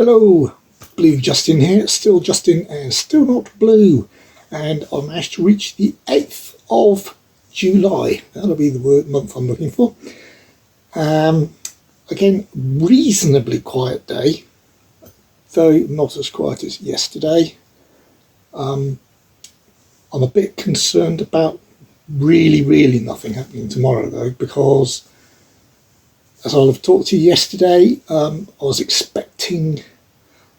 Hello, Blue Justin here, still Justin and still not blue, and I managed to reach the 8th of July, that'll be the month I'm looking for. Again, reasonably quiet day, though not as quiet as yesterday. I'm a bit concerned about really nothing happening tomorrow though, because as I'll have talked to you yesterday, I was expecting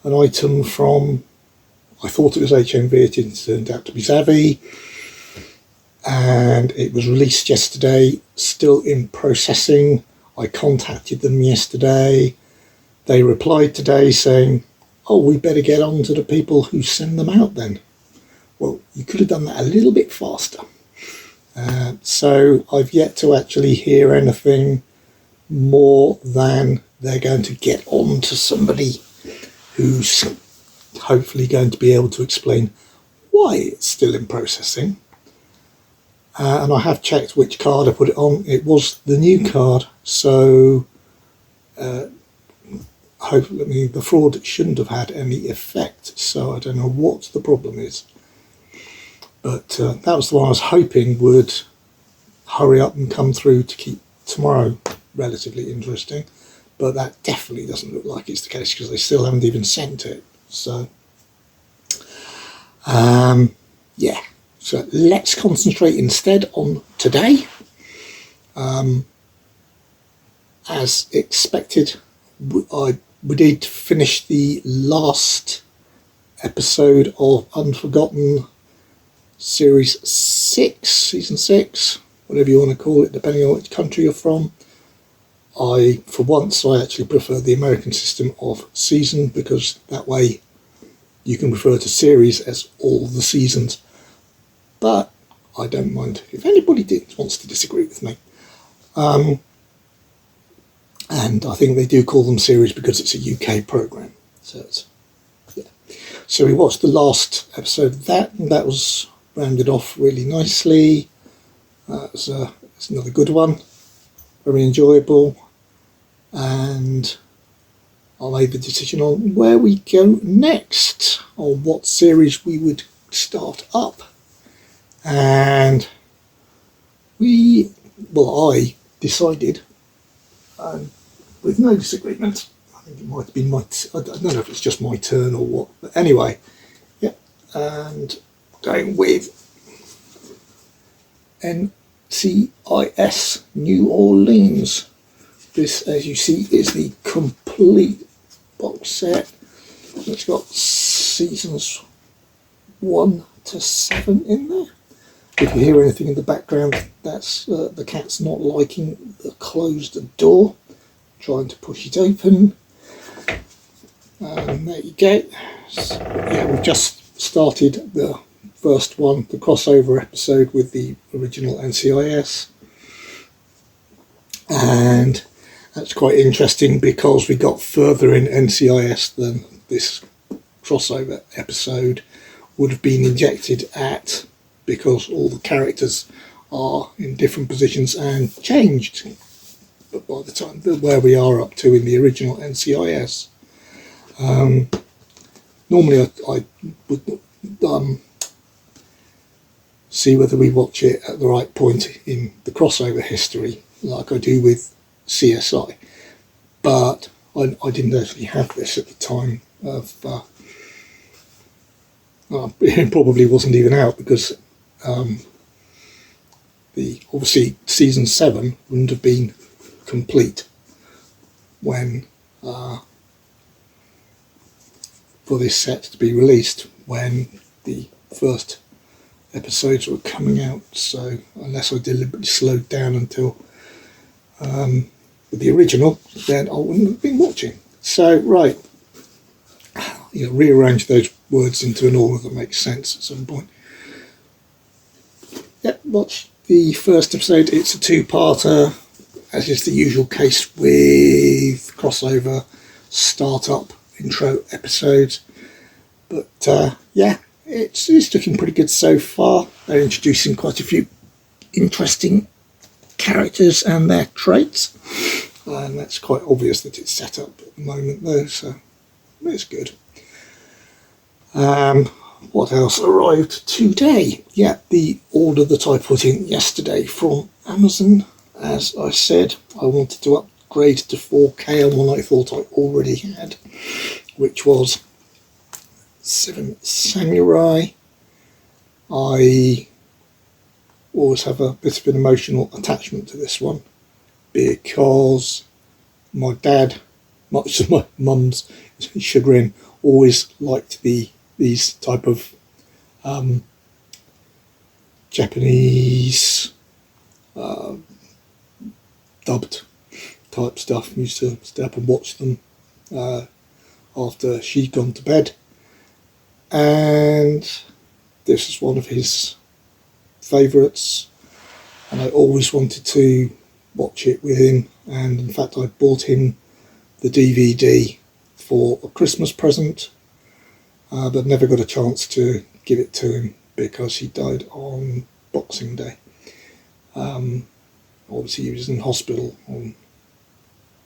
an item from, I thought it was HMV, it turned out to be Zavvi, and it was released yesterday, still in processing. I contacted them yesterday. They replied today saying, oh, we better get on to the people who send them out then. Well, you could have done that a little bit faster. So I've yet to actually hear anything more than they're going to get on to somebody who's hopefully going to be able to explain why it's still in processing. And I have checked which card I put it on. It was the new card, so hopefully the fraud shouldn't have had any effect, so I don't know what the problem is. But that was the one I was hoping would hurry up and come through to keep tomorrow relatively interesting, but that definitely doesn't look like it's the case because they still haven't even sent it. So yeah, so let's concentrate instead on today. As expected, we did finish the last episode of Unforgotten Series 6, Season 6, whatever you want to call it, depending on which country you're from. For once, I actually prefer the American system of season, because that way you can refer to series as all the seasons. But I don't mind if anybody wants to disagree with me. And I think they do call them series because it's a UK programme. So yeah. So we watched the last episode of that, and that was rounded off really nicely. It's another good one, very enjoyable, and I made the decision on where we go next, or what series we would start up. And I decided, with no disagreement, I think it might have been I don't know if it's just my turn or what, but anyway, yeah, and going with NCIS New Orleans. This, as you see, is the complete box set. It's got seasons 1 to 7 in there. If you hear anything in the background, that's the cat's not liking the closed door, trying to push it open. And there you go. So, yeah, we've just started the first one, the crossover episode with the original NCIS. And that's quite interesting because we got further in NCIS than this crossover episode would have been injected at, because all the characters are in different positions and changed. But by the time where we are up to in the original NCIS, normally I would see whether we watch it at the right point in the crossover history, like I do with CSI, but I didn't actually have this at the time of it probably wasn't even out, because obviously season 7 wouldn't have been complete when for this set to be released when the first episodes were coming out. So unless I deliberately slowed down until with the original, then I wouldn't have been watching. So right, rearrange those words into an order that makes sense at some point. Yep, watch the first episode. It's a two-parter, as is the usual case with crossover startup intro episodes. But yeah, it's looking pretty good so far. They're introducing quite a few interesting characters and their traits, and that's quite obvious that it's set up at the moment though, so it's good. What else arrived today? Yeah, the order that I put in yesterday from Amazon. As I said, I wanted to upgrade to 4K on one I thought I already had, which was Seven Samurai. I always have a bit of an emotional attachment to this one because my dad, much to my mum's chagrin, always liked these type of Japanese dubbed type stuff. He used to stay up and watch them after she'd gone to bed, and this was one of his favourites, and I always wanted to watch it with him, and in fact I bought him the DVD for a Christmas present, but never got a chance to give it to him because he died on Boxing Day. Obviously he was in hospital on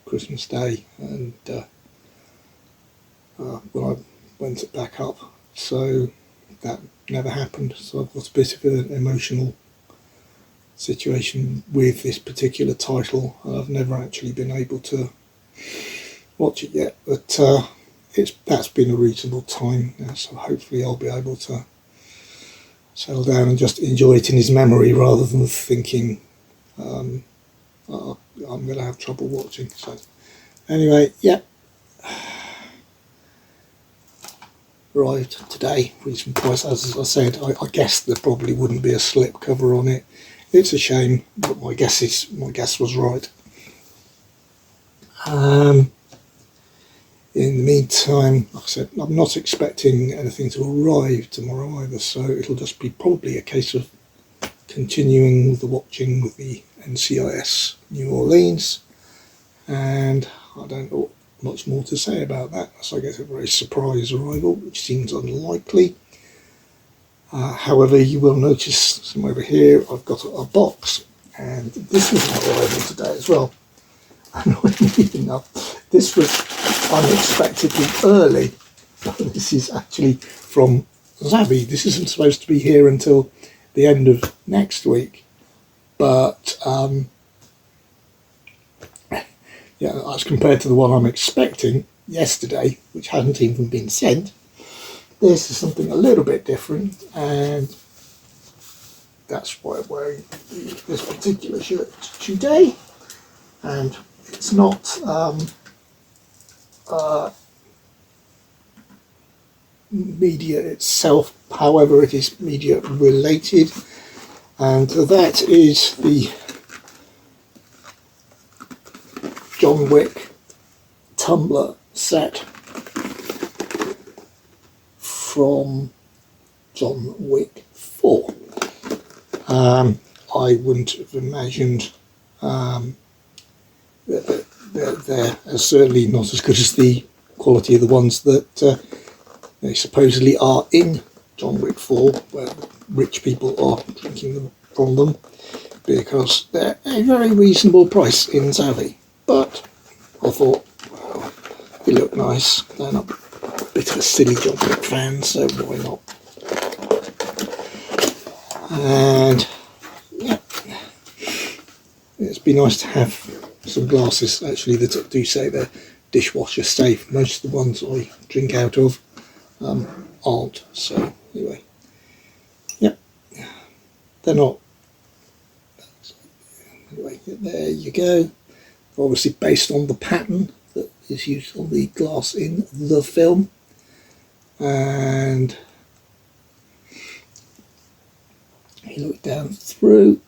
Christmas Day, and when I went it back up, so that never happened. So I've got a bit of an emotional situation with this particular title. I've never actually been able to watch it yet, but that's been a reasonable time now, so hopefully I'll be able to settle down and just enjoy it in his memory rather than thinking I'm going to have trouble watching. So anyway, yeah, arrived today, reasonable price. As I said, I guessed there probably wouldn't be a slip cover on it. It's a shame, but my guess was right. In the meantime, like I said, I'm not expecting anything to arrive tomorrow either, so it'll just be probably a case of continuing the watching with the NCIS New Orleans, and I don't know much more to say about that, so I get a very surprise arrival, which seems unlikely. However, you will notice from over here I've got a box, and this was an arrival today as well. Annoyingly enough, this was unexpectedly early. This is actually from Zavvi. This isn't supposed to be here until the end of next week, but yeah, as compared to the one I'm expecting yesterday, which hadn't even been sent, this is something a little bit different, and that's why I'm wearing this particular shirt today. And it's not media itself, however it is media related, and that is the John Wick tumbler set from John Wick 4. I wouldn't have imagined they're certainly not as good as the quality of the ones that they supposedly are in John Wick 4, where rich people are drinking them from them, because they're a very reasonable price in Zavvi. But I thought, well, they look nice. They're not a bit of a silly John Wick fan, so why not? And yeah, it'd be nice to have some glasses actually that do say they're dishwasher safe. Most of the ones I drink out of aren't. So anyway, yep, they're not. Anyway, there you go. Obviously based on the pattern that is used on the glass in the film, and you look down through.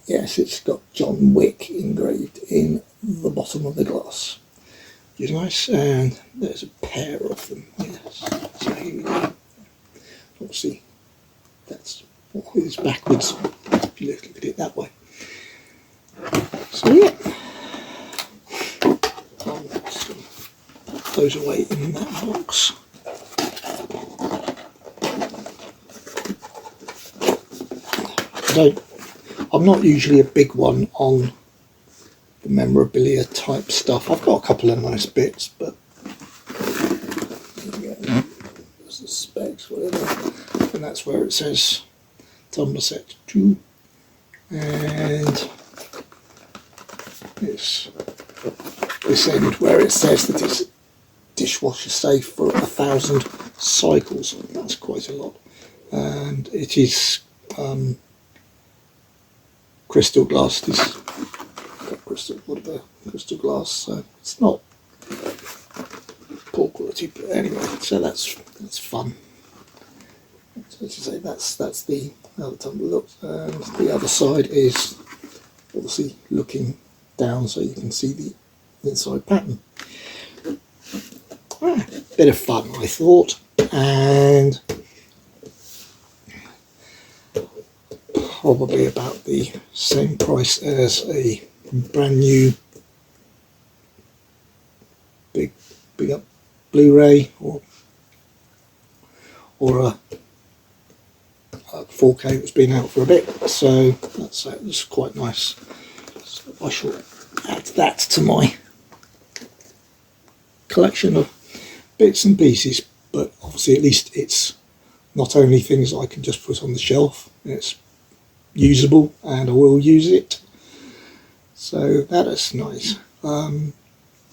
Yes, it's got John Wick engraved in the bottom of the glass, which is nice, and there's a pair of them. Yes, so here we go. Obviously, that's what is backwards if you look at it that way. So yeah, I'll just put those away in that box. I'm not usually a big one on the memorabilia type stuff. I've got a couple of nice bits, but and that's where it says tumbler set 2, and it's this end where it says that it's dishwasher safe for 1,000 cycles. That's quite a lot, and it is crystal glass. This crystal glass, so it's not poor quality, but anyway, so that's fun. So as you say, that's the how the tumbler looks, and the other side is obviously looking down, so you can see the inside pattern. Bit of fun, I thought, and probably about the same price as a brand new big up Blu-ray or a 4K that's been out for a bit, so that's quite nice. So I shall add that to my collection of bits and pieces, but obviously at least it's not only things that I can just put on the shelf, it's usable and I will use it, so that is nice.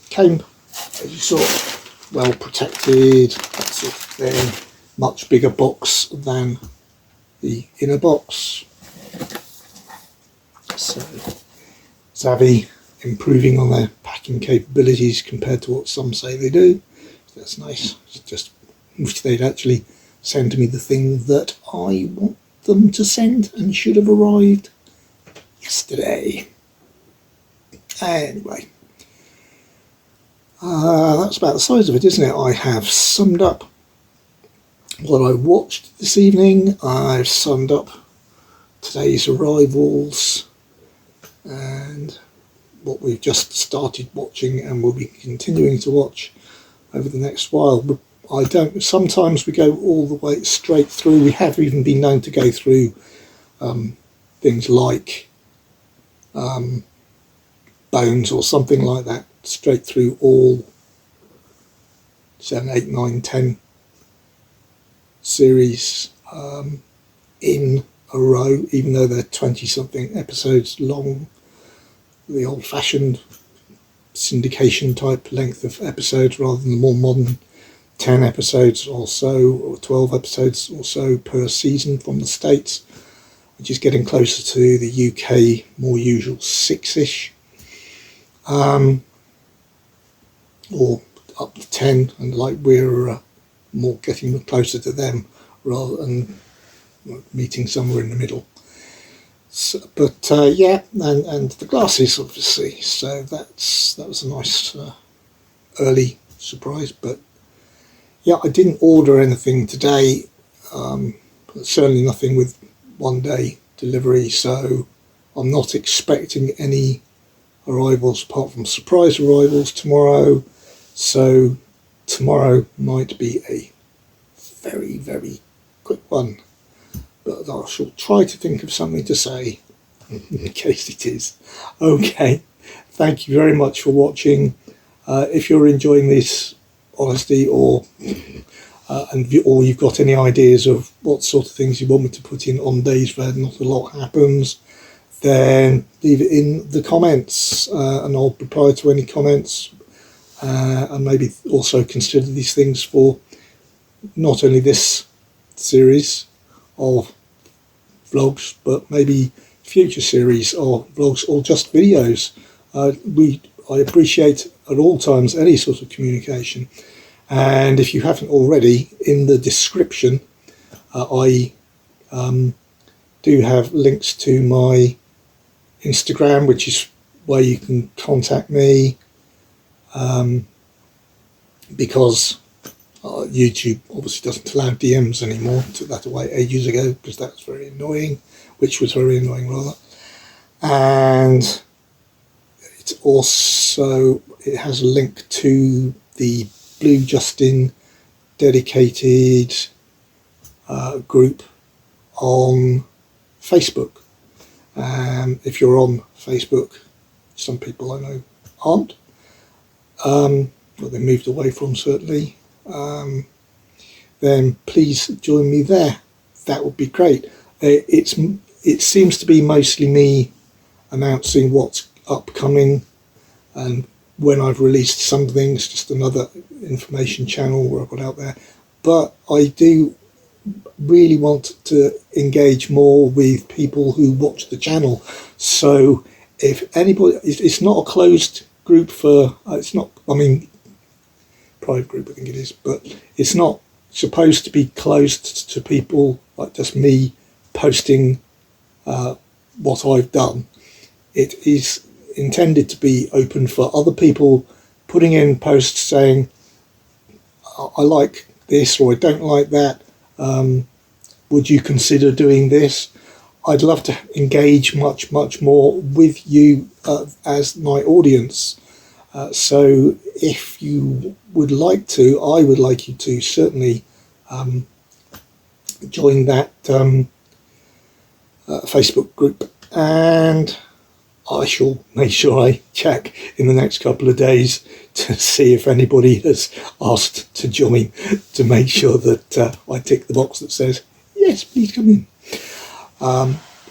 Came, as you saw, well protected, that sort of thing, much bigger box than the inner box, so Savvy improving on their packing capabilities compared to what some say they do. That's nice. It's just wish they'd actually send me the thing that I want them to send and should have arrived yesterday. Anyway, that's about the size of it, isn't it? I have summed up what I watched this evening. I've summed up today's arrivals and what we've just started watching and will be continuing to watch over the next while. But sometimes we go all the way straight through. We have even been known to go through things like Bones or something like that, straight through all 7, 8, 9, 10 series in a row, even though they're 20-something episodes long, the old-fashioned syndication type length of episodes rather than the more modern 10 episodes or so, or 12 episodes or so per season from the States, which is getting closer to the UK more usual 6-ish, or up to 10, and like we're more getting closer to them rather than meeting somewhere in the middle. So, but yeah, and the glasses obviously, so that was a nice early surprise. But yeah, I didn't order anything today, certainly nothing with 1-day delivery, so I'm not expecting any arrivals apart from surprise arrivals tomorrow, so tomorrow might be a very, very quick one, but I shall try to think of something to say in case it is. Okay, thank you very much for watching. If you're enjoying this honesty, or you've got any ideas of what sort of things you want me to put in on days where not a lot happens, then leave it in the comments, and I'll reply to any comments, and maybe also consider these things for not only this series of vlogs, but maybe future series of vlogs or just videos. I appreciate at all times any sort of communication, and if you haven't already, in the description I do have links to my Instagram, which is where you can contact me, because YouTube obviously doesn't allow DMs anymore. Took that away ages ago because that's very annoying, which was very annoying rather. And it has a link to the Blue Justin dedicated group on Facebook. If you're on Facebook, some people I know aren't, but they moved away from certainly, then please join me there. that would be great. It seems to be mostly me announcing what's upcoming and when I've released something. It's just another information channel where I've got out there. But I do really want to engage more with people who watch the channel. So if anybody, it's not a closed group for, it's not, I mean, private group I think it is, but it's not supposed to be closed to people like just me posting what I've done. It is intended to be open for other people putting in posts saying, I like this or I don't like that. Would you consider doing this? I'd love to engage much more with you as my audience. So if you would like to, I would like you to certainly join that Facebook group, and I shall make sure I check in the next couple of days to see if anybody has asked to join, to make sure that I tick the box that says, yes, please come in.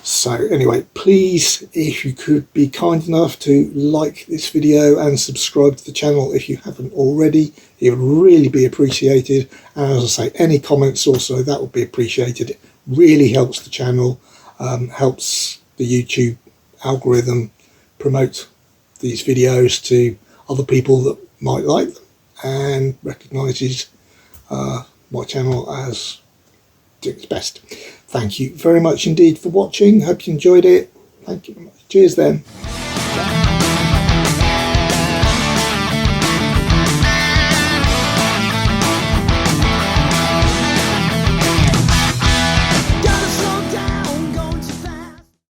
So anyway, please, if you could be kind enough to like this video and subscribe to the channel if you haven't already, it would really be appreciated. And as I say, any comments also, that would be appreciated. It really helps the channel, helps the YouTube algorithm promote these videos to other people that might like them, and recognises my channel as doing its best. Thank you very much indeed for watching. Hope you enjoyed it. Thank you very much. Cheers then.